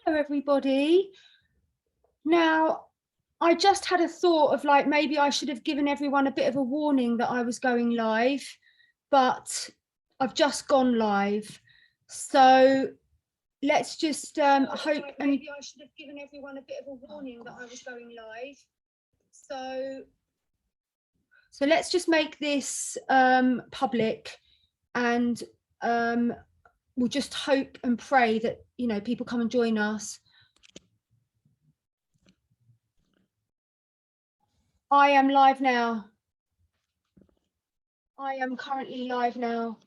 Hello everybody. Now, I just had a thought of like, maybe I should have given everyone a bit of a warning that I was going live, but I've just gone live. So let's just hope, and maybe I should have given everyone a bit of a warning that I was going live. So let's just make this public, and we'll just hope and pray that, you know, people come and join us. I am live now. I am currently live now.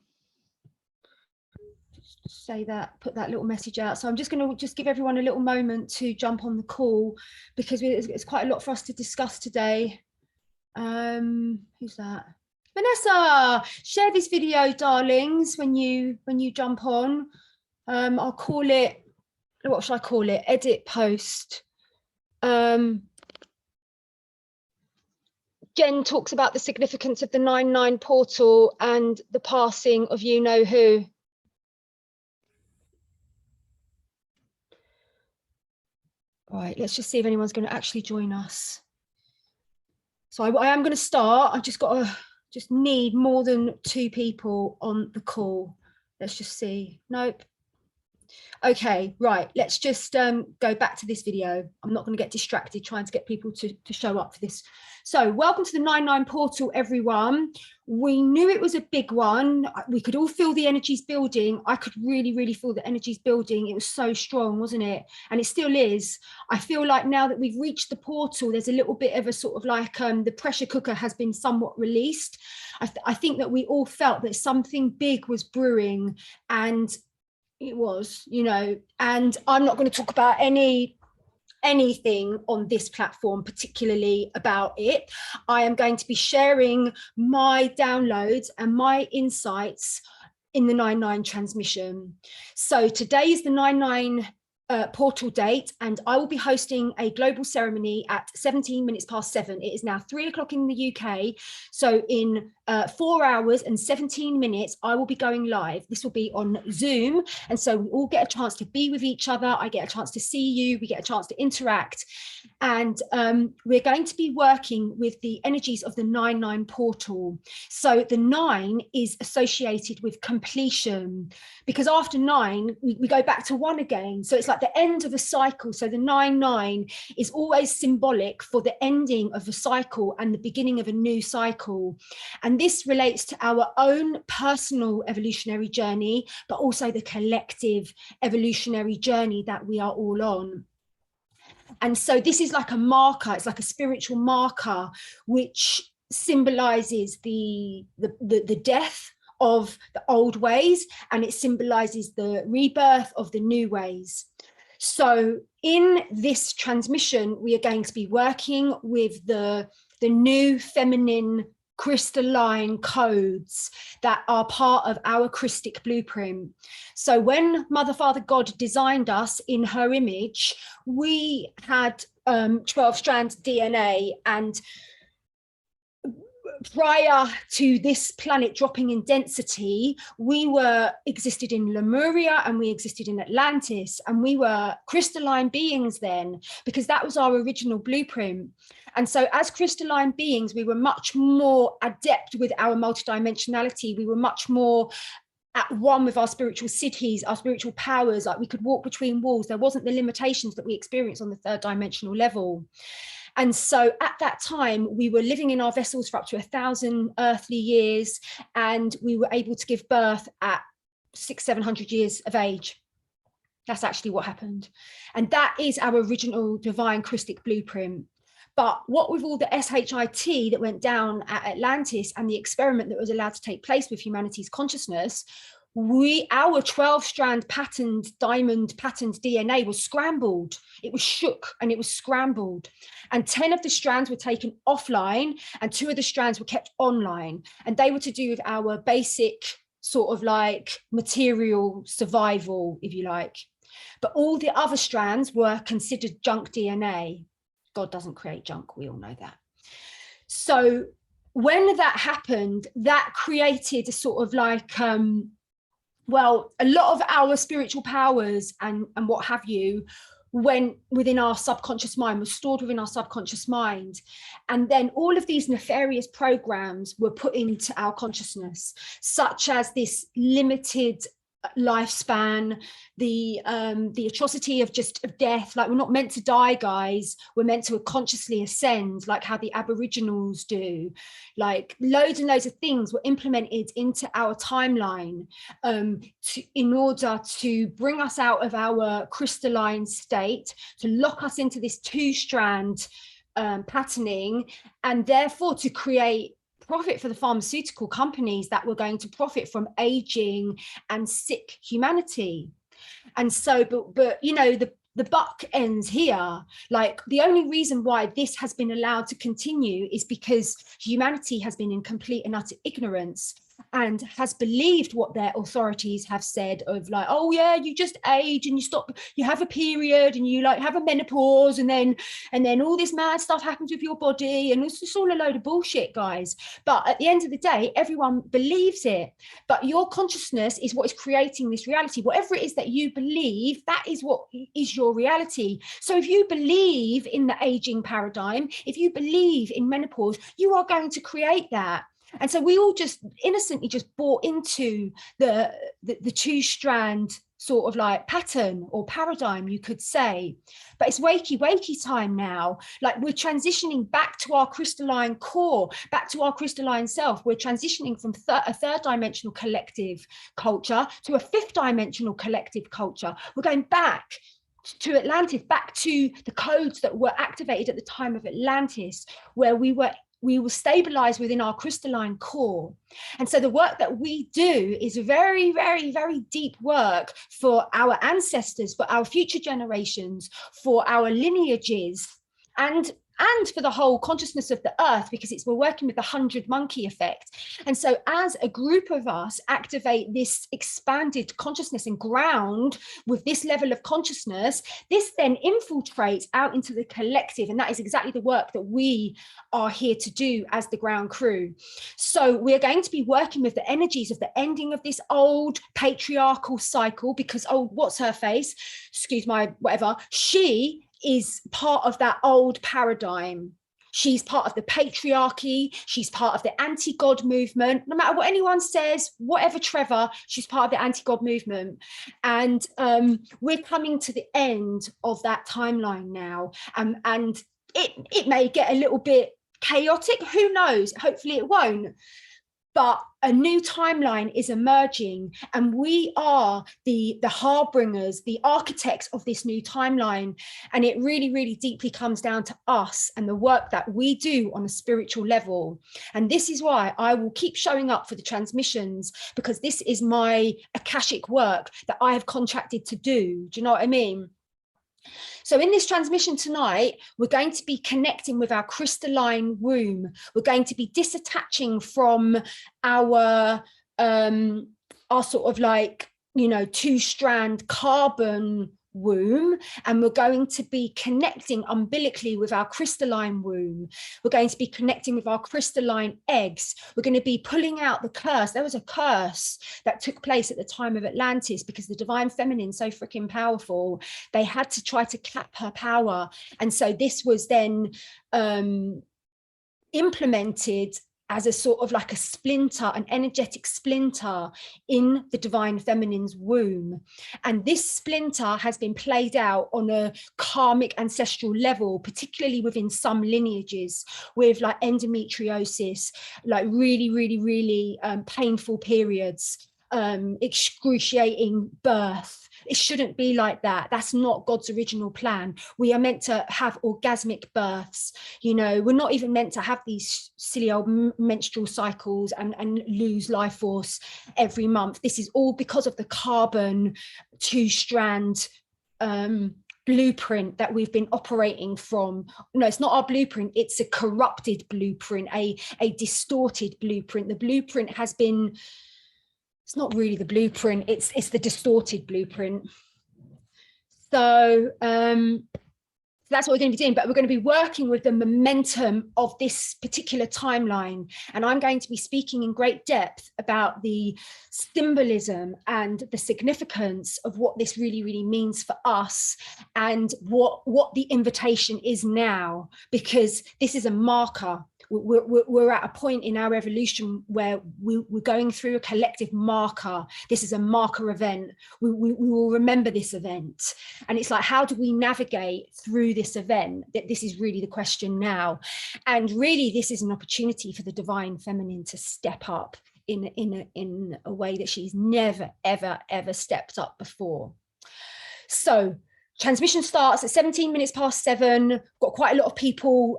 Just say that, put that little message out. So I'm just going to give everyone a little moment to jump on the call, because it's quite a lot for us to discuss today. Who's that? Vanessa, share this video, darlings, when you jump on. I'll call it, what should I call it? Edit post. Jen talks about the significance of the 9/9 portal and the passing of you know who. All right, let's just see if anyone's going to actually join us. So I am going to start. I've just need more than 2 people on the call. Let's just see. Nope. Okay, right, let's just go back to this video. I'm not going to get distracted trying to get people to show up for this. So welcome to the 9/9 portal, everyone. We knew it was a big one. We could all feel the energies building. I could really feel the energies building. It was so strong, wasn't it? And it still is. I feel like now that we've reached the portal, there's a little bit of a sort of like the pressure cooker has been somewhat released. I think that we all felt that something big was brewing, and it was, you know, and I'm not going to talk about anything on this platform particularly about it. I am going to be sharing my downloads and my insights in the 9/9 transmission. So today is the 9/9 portal date, and I will be hosting a global ceremony at 17 minutes past 7. It is now 3 o'clock in the UK. So in 4 hours and 17 minutes, I will be going live. This will be on Zoom. And so we all get a chance to be with each other. I get a chance to see you. We get a chance to interact. And we're going to be working with the energies of the 9/9 portal. So the 9 is associated with completion, because after 9, we go back to 1 again. So it's like the end of a cycle. So the 9/9 is always symbolic for the ending of a cycle and the beginning of a new cycle. And this relates to our own personal evolutionary journey, but also the collective evolutionary journey that we are all on. And so this is like a marker, it's like a spiritual marker, which symbolizes the death of the old ways, and it symbolizes the rebirth of the new ways. So in this transmission, we are going to be working with the new feminine crystalline codes that are part of our Christic blueprint. So when Mother, Father, God designed us in her image, we had 12 strands of DNA, and prior to this planet dropping in density, we existed in Lemuria and we existed in Atlantis, and we were crystalline beings then, because that was our original blueprint. And so as crystalline beings, we were much more adept with our multidimensionality. We were much more at one with our spiritual siddhis, our spiritual powers. Like we could walk between walls. There wasn't the limitations that we experience on the 3rd dimensional level. And so at that time, we were living in our vessels for up to 1,000 earthly years, and we were able to give birth at 600-700 years of age. That's actually what happened. And that is our original divine Christic blueprint. But what with all the SHIT that went down at Atlantis and the experiment that was allowed to take place with humanity's consciousness, our 12-strand diamond patterned DNA was scrambled. It was shook and it was scrambled. And 10 of the strands were taken offline and 2 of the strands were kept online. And they were to do with our basic sort of like material survival, if you like. But all the other strands were considered junk DNA. God doesn't create junk, we all know that. So when that happened, that created a sort of like well, a lot of our spiritual powers and what have you went within our subconscious mind, was stored within our subconscious mind. And then all of these nefarious programs were put into our consciousness, such as this limited lifespan, the atrocity of death. Like, we're not meant to die, guys. We're meant to consciously ascend, like how the Aboriginals do. Like, loads and loads of things were implemented into our timeline in order to bring us out of our crystalline state, to lock us into this two-strand patterning, and therefore to create profit for the pharmaceutical companies that were going to profit from aging and sick humanity. And so, but you know, the buck ends here. Like, the only reason why this has been allowed to continue is because humanity has been in complete and utter ignorance and has believed what their authorities have said, of like, oh yeah, you just age and you stop, you have a period and you like have a menopause, and then all this mad stuff happens with your body, and it's just all a load of bullshit, guys. But at the end of the day, everyone believes it. But your consciousness is what is creating this reality. Whatever it is that you believe, that is what is your reality. So if you believe in the aging paradigm, if you believe in menopause, you are going to create that. And so we all just innocently just bought into the two-strand sort of like pattern or paradigm, you could say. But it's wakey time now. Like, we're transitioning back to our crystalline core, back to our crystalline self. We're transitioning from a third dimensional collective culture to a fifth dimensional collective culture. We're going back to Atlantis, back to the codes that were activated at the time of Atlantis, where we were stabilized within our crystalline core. And so the work that we do is very, very, very deep work for our ancestors, for our future generations, for our lineages, and for the whole consciousness of the earth, because we're working with the 100 monkey effect. And so as a group of us activate this expanded consciousness and ground with this level of consciousness, this then infiltrates out into the collective. And that is exactly the work that we are here to do as the ground crew. So we're going to be working with the energies of the ending of this old patriarchal cycle, because what's her face? Excuse my whatever. She is part of that old paradigm. She's part of the patriarchy. She's part of the anti-God movement. No matter what anyone says, whatever Trevor, she's part of the anti-God movement. And we're coming to the end of that timeline now. And it may get a little bit chaotic. Who knows? Hopefully it won't. But a new timeline is emerging, and we are the harbingers, the architects of this new timeline. And it really, really deeply comes down to us and the work that we do on a spiritual level. And this is why I will keep showing up for the transmissions, because this is my Akashic work that I have contracted to do. Do you know what I mean? So in this transmission tonight, we're going to be connecting with our crystalline womb. We're going to be disattaching from our sort of like, you know, two-strand carbon womb, and we're going to be connecting umbilically with our crystalline womb. We're going to be connecting with our crystalline eggs. We're going to be pulling out the curse. There was a curse that took place at the time of Atlantis, because the divine feminine, so freaking powerful, they had to try to cap her power. And so this was then implemented as a sort of like a splinter, an energetic splinter in the divine feminine's womb. And this splinter has been played out on a karmic ancestral level, particularly within some lineages, with like endometriosis, like really, really, really painful periods, excruciating birth. It shouldn't be like that. That's not God's original plan. We are meant to have orgasmic births. You know, we're not even meant to have these silly old menstrual cycles and lose life force every month. This is all because of the carbon two-strand blueprint that we've been operating from. No, it's not our blueprint. It's a corrupted blueprint, a distorted blueprint. The blueprint has been, it's not really the blueprint, it's the distorted blueprint. So that's what we're going to be doing, but we're going to be working with the momentum of this particular timeline. And I'm going to be speaking in great depth about the symbolism and the significance of what this really, really means for us, and what the invitation is now, because this is a marker. We're at a point in our evolution where we're going through a collective marker. This is a marker event. We will remember this event. And it's like, how do we navigate through this event? That this is really the question now. And really, this is an opportunity for the divine feminine to step up in a way that she's never, ever, ever stepped up before. So transmission starts at 7:17. Got quite a lot of people,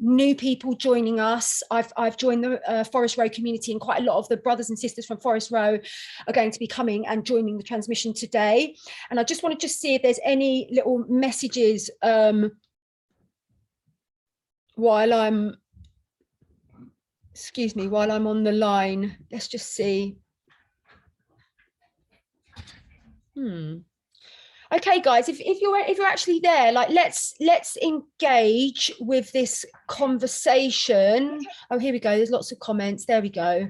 new people joining us. I've joined the Forest Row community, and quite a lot of the brothers and sisters from Forest Row are going to be coming and joining the transmission today. And I just want to see if there's any little messages while I'm on the line. Let's just see. Okay, guys, if you're actually there, like, let's engage with this conversation. Oh, here we go. There's lots of comments. There we go.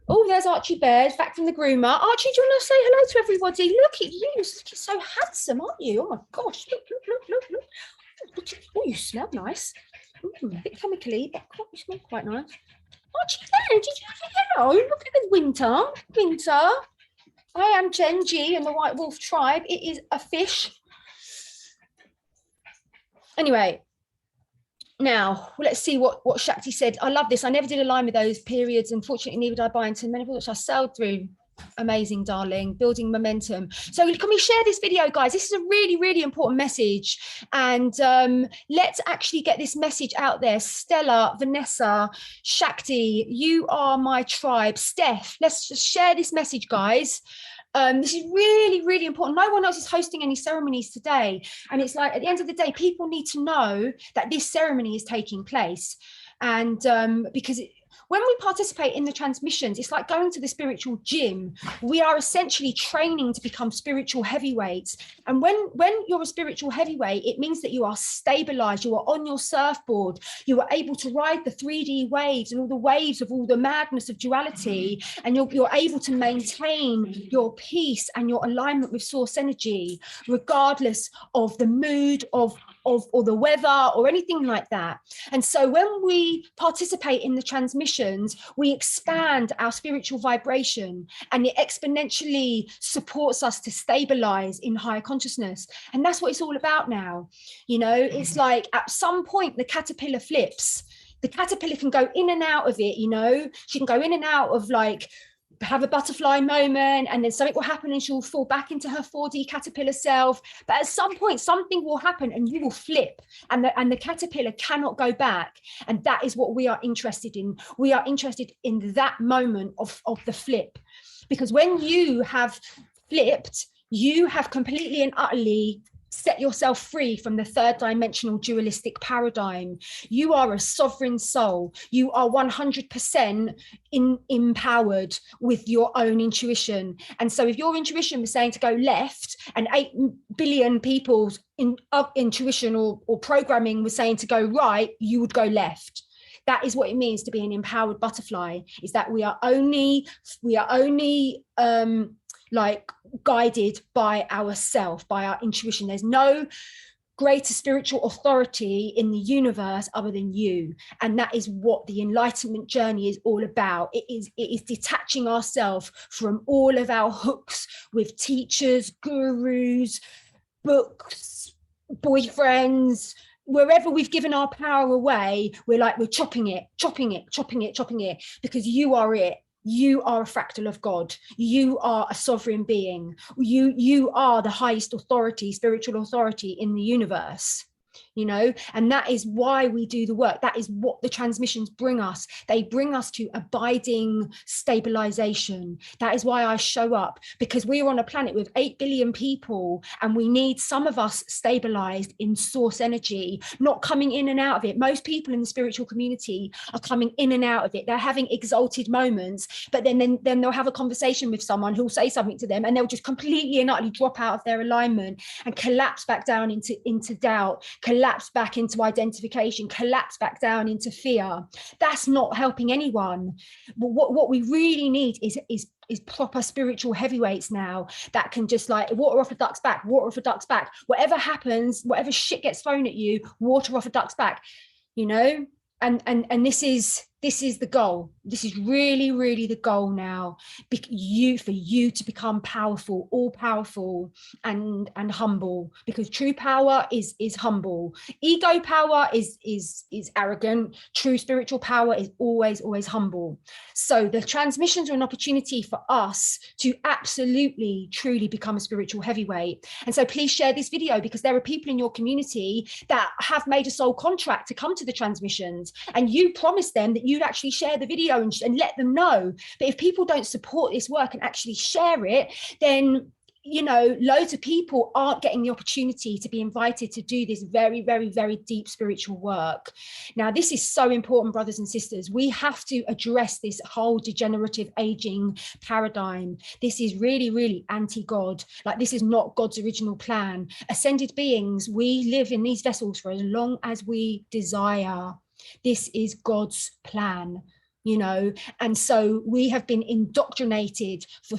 Oh, there's Archie Bears back from the groomer. Archie, do you want to say hello to everybody? Look at you. You're so handsome, aren't you? Oh my gosh. Look. Oh, you smell nice. A bit chemically, but you smell quite nice. Archie, did you hello? Look at the winter. I am Genji and the White Wolf tribe. It is a fish. Anyway, now let's see what Shakti said. I love this. I never did a line with those periods. Unfortunately, neither did I buy into menopause, which I sailed through. Amazing, darling. Building momentum. So can we share this video, guys? This is a really, really important message. And let's actually get this message out there. Stella, Vanessa, Shakti, you are my tribe. Steph, let's just share this message, guys. This is really, really important. No one else is hosting any ceremonies today. And it's like, at the end of the day, people need to know that this ceremony is taking place. And because when we participate in the transmissions, it's like going to the spiritual gym. We are essentially training to become spiritual heavyweights. And when you're a spiritual heavyweight, it means that you are stabilized, you are on your surfboard, you are able to ride the 3D waves and all the waves of all the madness of duality, and you're able to maintain your peace and your alignment with source energy, regardless of the mood or the weather or anything like that. And so when we participate in the transmissions, we expand our spiritual vibration, and it exponentially supports us to stabilize in higher consciousness. And that's what it's all about now. You know, it's like at some point the caterpillar flips. The caterpillar can go in and out of it, you know, she can go in and out of, like, have a butterfly moment, and then something will happen and she'll fall back into her 4D caterpillar self. But at some point something will happen and you will flip, and the caterpillar cannot go back. And that is what we are interested in. We are interested in that moment of the flip, because when you have flipped, you have completely and utterly set yourself free from the third dimensional dualistic paradigm. You are a sovereign soul. You are 100% empowered with your own intuition. And so if your intuition was saying to go left, and 8 billion people's intuition or programming was saying to go right, you would go left. That is what it means to be an empowered butterfly, is that we are only like guided by ourself, by our intuition. There's no greater spiritual authority in the universe other than you. And that is what the enlightenment journey is all about. It is detaching ourselves from all of our hooks with teachers, gurus, books, boyfriends. Wherever we've given our power away, we're chopping it, because you are it. You are a fractal of God. You are a sovereign being. You are the highest authority, spiritual authority in the universe. you know, and that is why we do the work. That is what the transmissions bring us. They bring us to abiding stabilization. That is why I show up, because we are on a planet with 8 billion people, and we need some of us stabilized in source energy, not coming in and out of it. Most people in the spiritual community are coming in and out of it. They're having exalted moments, but then they'll have a conversation with someone who'll say something to them, and they'll just completely and utterly drop out of their alignment and collapse back down into doubt, collapse back into identification, collapse back down into fear. That's not helping anyone. But what we really need is proper spiritual heavyweights now that can just like water off a duck's back, water off a duck's back. Whatever happens, whatever shit gets thrown at you, water off a duck's back, you know? And this is the goal. This is really, really the goal now. For you to become powerful, all powerful, and humble. Because true power is humble. Ego power is arrogant. True spiritual power is always humble. So the transmissions are an opportunity for us to absolutely, truly become a spiritual heavyweight. And so please share this video, because there are people in your community that have made a soul contract to come to the transmissions, and you promised them that you'd actually share the video and let them know. But if people don't support this work and actually share it, then, you know, loads of people aren't getting the opportunity to be invited to do this very, very, very deep spiritual work. Now, this is so important, brothers and sisters. We have to address this whole degenerative aging paradigm. This is really, really anti-God. Like, this is not God's original plan. Ascended beings, we live in these vessels for as long as we desire. This is God's plan, you know, and so we have been indoctrinated for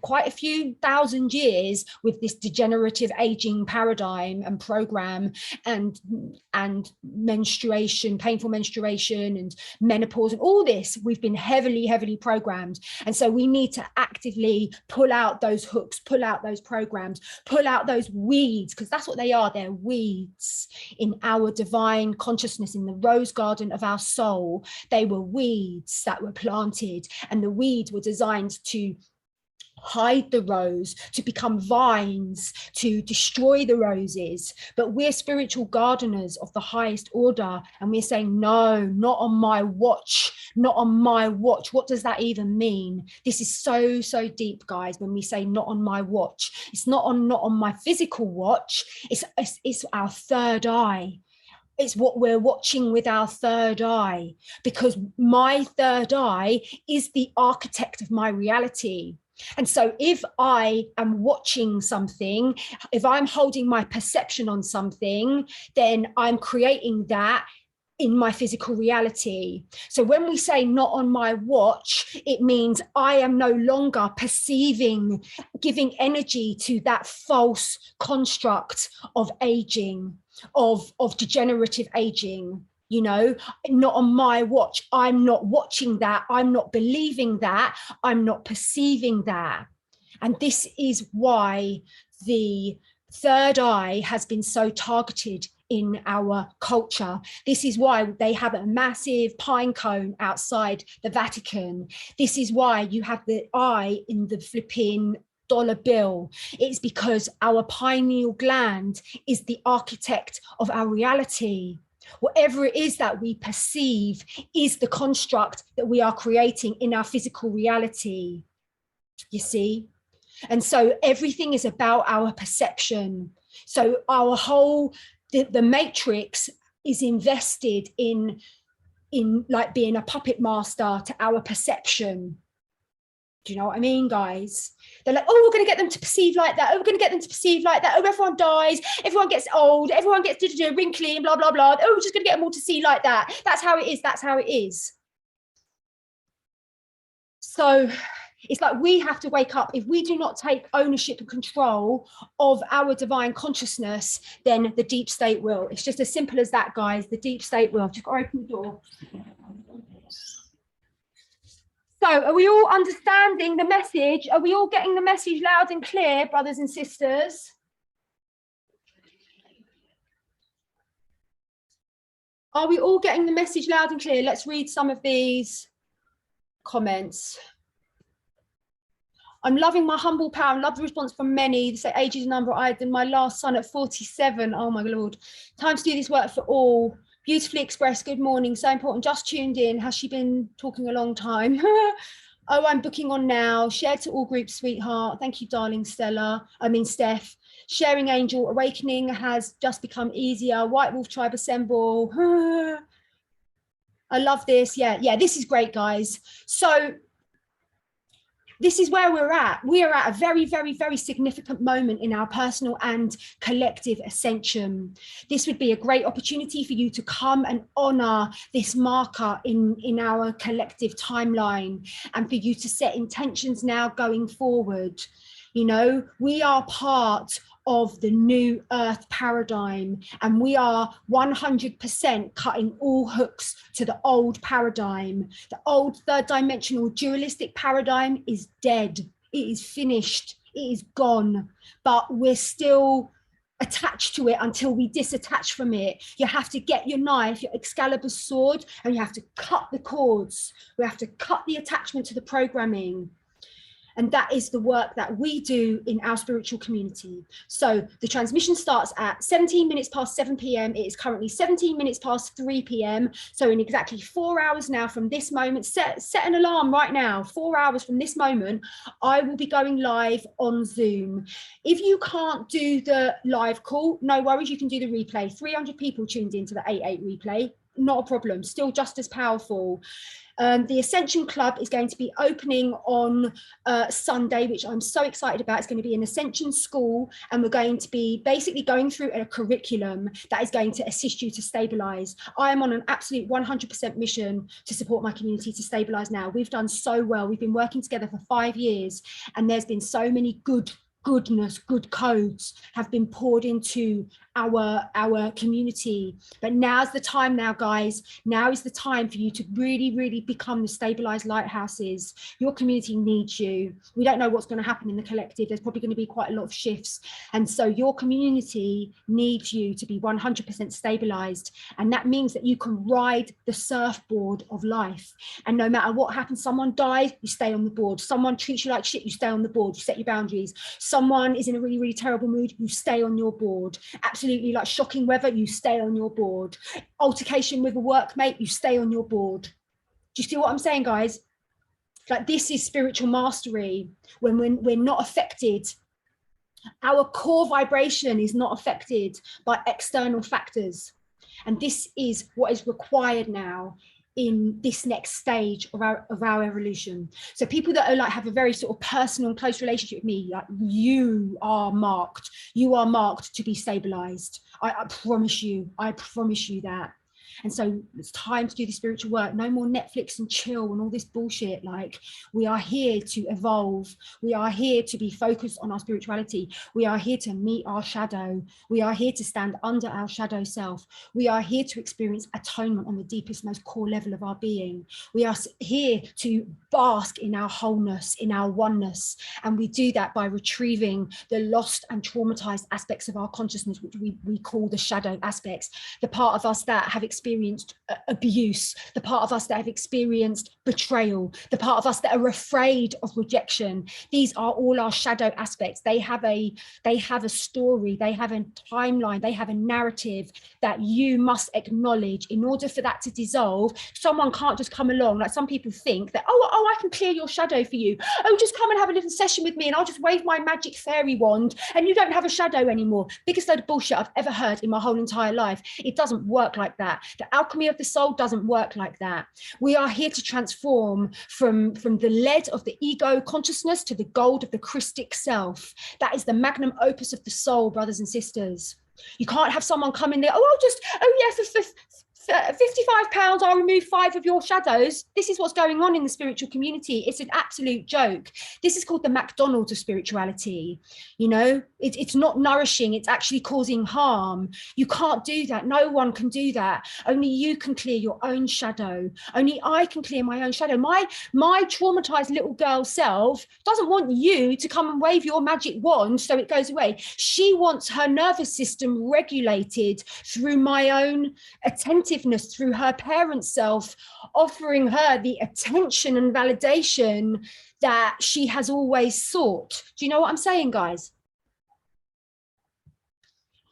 quite a few thousand years with this degenerative aging paradigm and program, and menstruation, painful menstruation, and menopause, and all this. We've been heavily programmed, and so we need to actively pull out those hooks, pull out those programs, pull out those weeds, because that's what they are. They're weeds in our divine consciousness, in the rose garden of our soul. They were weeds that were planted, and the weeds were designed to hide the rose, to become vines, to destroy the roses. But we're spiritual gardeners of the highest order, and we're saying, no, not on my watch, not on my watch. What does that even mean? This is so deep, guys. When we say not on my watch, it's not on my physical watch. It's our third eye. It's what we're watching with our third eye, because my third eye is the architect of my reality. And so if I am watching something, if I'm holding my perception on something, then I'm creating that in my physical reality. So when we say not on my watch, it means I am no longer perceiving, giving energy to that false construct of aging, of degenerative aging. You know, not on my watch. I'm not watching that. I'm not believing that. I'm not perceiving that. And this is why the third eye has been so targeted in our culture. This is why they have a massive pine cone outside the Vatican. This is why you have the eye in the flipping dollar bill. It's because our pineal gland is the architect of our reality. Whatever it is that we perceive is the construct that we are creating in our physical reality, you see? And so everything is about our perception. So our whole, the matrix is invested in like being a puppet master to our perception. Do you know what I mean, guys? They're like, oh, we're going to get them to perceive like that. Oh, we're going to get them to perceive like that. Oh, everyone dies. Everyone gets old. Everyone gets wrinkly and blah, blah, blah. Oh, we're just going to get them all to see like that. That's how it is. That's how it is. So it's like we have to wake up. If we do not take ownership and control of our divine consciousness, then the deep state will. It's just as simple as that, guys. The deep state will. I've just got to open the door. So are we all understanding the message? Are we all getting the message loud and clear, brothers and sisters? Are we all getting the message loud and clear? Let's read some of these comments. I'm loving my humble power. Love the response from many. They say age is a number. I had my last son at 47. Oh my Lord. Time to do this work for all. Beautifully expressed. Good morning. So important. Just tuned in. Has she been talking a long time? Oh, I'm booking on now. Share to all groups, sweetheart. Thank you, darling Steph. Sharing Angel. Awakening has just become easier. White Wolf Tribe Assemble. I love this. Yeah, this is great, guys. So this is where we're at. We are at a very, very, very significant moment in our personal and collective ascension. This would be a great opportunity for you to come and honor this marker in our collective timeline, and for you to set intentions now going forward. You know, we are part of the new earth paradigm, and we are 100% cutting all hooks to the old paradigm. The old third dimensional dualistic paradigm is dead. It is finished. It is gone. But we're still attached to it until we disattach from it. You have to get your knife, your Excalibur sword, and you have to cut the cords. We have to cut the attachment to the programming. And that is the work that we do in our spiritual community. So the transmission starts at 17 minutes past 7 p.m. It is currently 17 minutes past 3 p.m. So in exactly 4 hours now from this moment, set an alarm right now, 4 hours from this moment, I will be going live on Zoom. If you can't do the live call, no worries, you can do the replay. 300 people tuned into the 8/8 replay. Not a problem, still just as powerful. The Ascension Club is going to be opening on Sunday, which I'm so excited about. It's going to be an Ascension school, and we're going to be basically going through a curriculum that is going to assist you to stabilize. I am on an absolute 100% mission to support my community to stabilize now. We've done so well. We've been working together for 5 years, and there's been so many good codes have been poured into our community. But now's the time now, guys. Now is the time for you to really become the stabilized lighthouses. Your community needs you. We don't know what's going to happen in the collective. There's probably going to be quite a lot of shifts, and so your community needs you to be 100% stabilized. And that means that you can ride the surfboard of life, and no matter what happens, someone dies, you stay on the board. Someone treats you like shit, you stay on the board. You set your boundaries. Someone is in a really terrible mood, you stay on your board. Absolutely, like shocking weather, you stay on your board. Altercation with a workmate, you stay on your board. Do you see what I'm saying, guys? Like, this is spiritual mastery. When we're not affected, our core vibration is not affected by external factors. And this is what is required now in this next stage of our evolution. So people that are like have a very sort of personal and close relationship with me, like, you are marked to be stabilized. I promise you that. And so it's time to do the spiritual work. No more Netflix and chill and all this bullshit. Like, we are here to evolve. We are here to be focused on our spirituality. We are here to meet our shadow. We are here to stand under our shadow self. We are here to experience atonement on the deepest, most core level of our being. We are here to bask in our wholeness, in our oneness. And we do that by retrieving the lost and traumatized aspects of our consciousness, which we call the shadow aspects, the part of us that have experienced abuse, the part of us that have experienced betrayal, the part of us that are afraid of rejection. These are all our shadow aspects. They have a story, they have a timeline, they have a narrative that you must acknowledge. In order for that to dissolve, someone can't just come along. Like, some people think that, oh, I can clear your shadow for you. Oh, just come and have a little session with me and I'll just wave my magic fairy wand and you don't have a shadow anymore. Biggest load of bullshit I've ever heard in my whole entire life. It doesn't work like that. The alchemy of the soul doesn't work like that. We are here to transform from the lead of the ego consciousness to the gold of the Christic self. That is the magnum opus of the soul, brothers and sisters. You can't have someone come in there, for £55, I'll remove 5 of your shadows. This is what's going on in the spiritual community. It's an absolute joke. This is called the McDonald's of spirituality. You know, it's not nourishing. It's actually causing harm. You can't do that. No one can do that. Only you can clear your own shadow. Only I can clear my own shadow. My traumatized little girl self doesn't want you to come and wave your magic wand so it goes away. She wants her nervous system regulated through my own attentiveness positiveness through her parent self, offering her the attention and validation that she has always sought. Do you know what I'm saying, guys?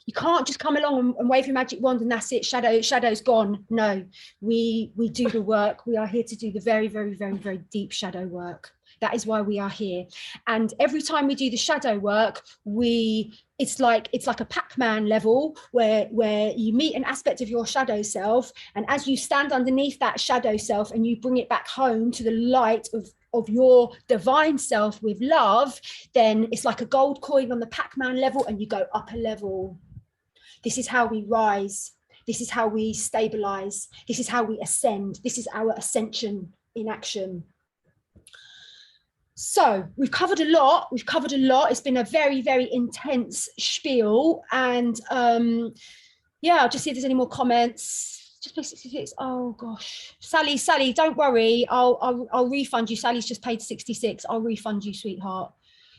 You can't just come along and wave your magic wand and that's it. Shadow's gone. No, we do the work. We are here to do the very, very, very, very deep shadow work. That is why we are here. And every time we do the shadow work, it's like a Pac-Man level where you meet an aspect of your shadow self, and as you stand underneath that shadow self and you bring it back home to the light of your divine self with love, then it's like a gold coin on the Pac-Man level, and you go up a level. This is how we rise. This is how we stabilize. This is how we ascend. This is our ascension in action. So we've covered a lot. It's been a very, very intense spiel. And yeah, I'll just see if there's any more comments. Just pay 66. Oh gosh. Sally, don't worry. I'll refund you. Sally's just paid 66. I'll refund you, sweetheart.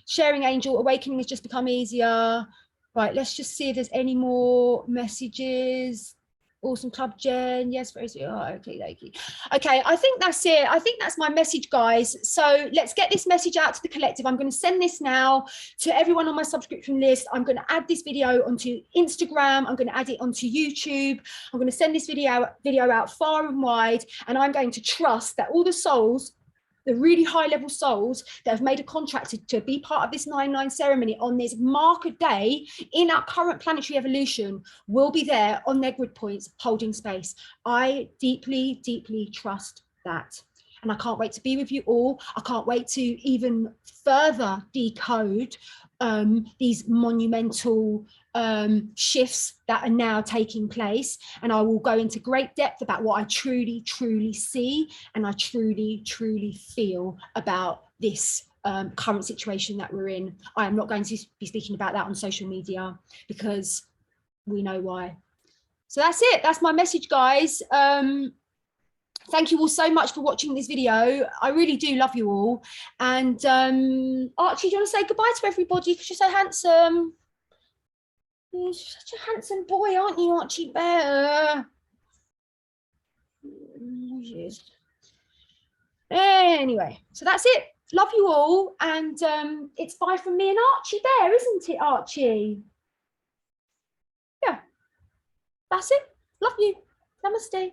Sharing Angel, awakening has just become easier. Right, let's just see if there's any more messages. Awesome Club Jen, yes, very sweet. Oh, okay, I think that's it. I think that's my message, guys. So let's get this message out to the collective. I'm going to send this now to everyone on my subscription list. I'm going to add this video onto Instagram. I'm going to add it onto YouTube. I'm going to send this video out far and wide, and I'm going to trust that all the souls, the really high level souls that have made a contract to be part of this 9/9 ceremony on this marker day in our current planetary evolution will be there on their grid points holding space. I deeply, deeply trust that. And I can't wait to be with you all. I can't wait to even further decode these monumental shifts that are now taking place. And I will go into great depth about what I truly, truly see and I truly, truly feel about this current situation that we're in. I am not going to be speaking about that on social media because we know why. So that's it. That's my message, guys. Thank you all so much for watching this video. I really do love you all. And Archie, do you want to say goodbye to everybody because you're so handsome? You're such a handsome boy, aren't you, Archie Bear? Yes. Anyway, so that's it. Love you all. And it's bye from me and Archie Bear, isn't it, Archie? Yeah, that's it. Love you. Namaste.